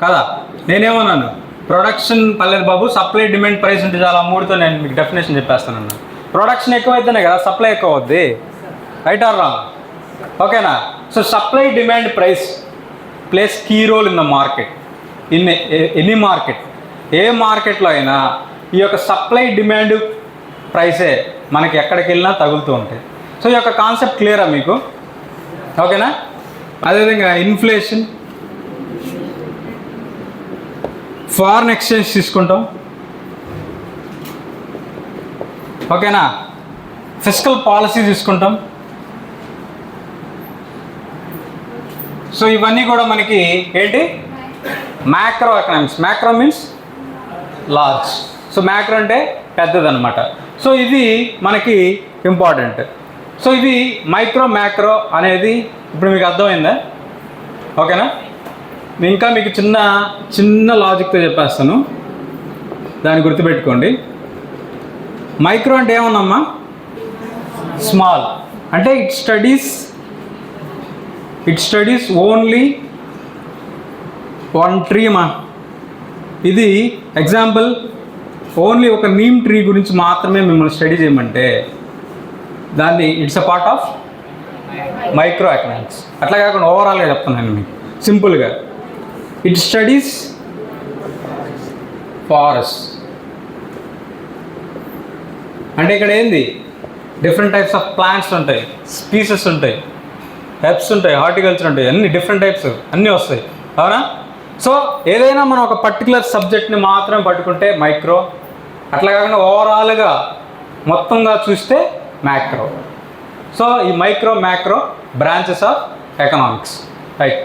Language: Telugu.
కదా. నేనేమన్నాను, ప్రొడక్షన్ పర్లేదు బాబు, సప్లై డిమాండ్ ప్రైస్ ఉంటే చాలా మూడుతో నేను మీకు డెఫినేషన్ చెప్పేస్తానన్నా. ప్రొడక్షన్ ఎక్కువైతేనే కదా సప్లై ఎక్కువ అవుద్ది, రైట్ ఆర్ రాంగ్? ఓకేనా? So supply demand price plays key role in the market, in any market. ఏ మార్కెట్లో అయినా ఈ యొక్క సప్లై డిమాండ్ ప్రైసే మనకి ఎక్కడికి వెళ్ళినా తగులుతూ ఉంటాయి. సో ఈ యొక్క కాన్సెప్ట్ క్లియరా మీకు? ఓకేనా? అదేవిధంగా ఇన్ఫ్లేషన్, ఫారిన్ ఎక్స్చేంజ్ తీసుకుంటాం, ఓకేనా? ఫిస్కల్ పాలసీ తీసుకుంటాం. సో ఇవన్నీ కూడా మనకి ఏంటి, macro economics. Macro means large. So macro అంటే పెద్దదన్నమాట. సో ఇది మనకి ఇంపార్టెంట్. సో ఇది మైక్రో మ్యాక్రో అనేది ఇప్పుడు మీకు అర్థమైందా? ఓకేనా? ఇంకా మీకు చిన్న లాజిక్తో చెప్పేస్తాను, దాన్ని గుర్తుపెట్టుకోండి. మైక్రో అంటే ఏమన్నామ్మా? స్మాల్. అంటే it studies only one tree మా. ఇది ఎగ్జాంపుల్, ఓన్లీ ఒక నీమ్ ట్రీ గురించి మాత్రమే మిమ్మల్ని స్టడీ చేయమంటే దాన్ని it's a part of micro economics. అట్లా కాకుండా ఓవరాల్గా చెప్తాను మీకు సింపుల్గా. It studies forest. అంటే ఇక్కడ ఏంది, డిఫరెంట్ టైప్స్ ఆఫ్ ప్లాంట్స్ ఉంటాయి, స్పీసెస్ ఉంటాయి, హెర్బ్స్ ఉంటాయి, హార్టికల్చర్ ఉంటాయి, అన్ని డిఫరెంట్ టైప్స్ అన్నీ వస్తాయి, అవునా? సో ఏదైనా మనం ఒక పర్టికులర్ సబ్జెక్ట్ని మాత్రమే పట్టుకుంటే మైక్రో, అట్లా కాకుండా ఓవరాల్గా మొత్తంగా చూస్తే మ్యాక్రో. సో ఈ micro macro branches of economics, right?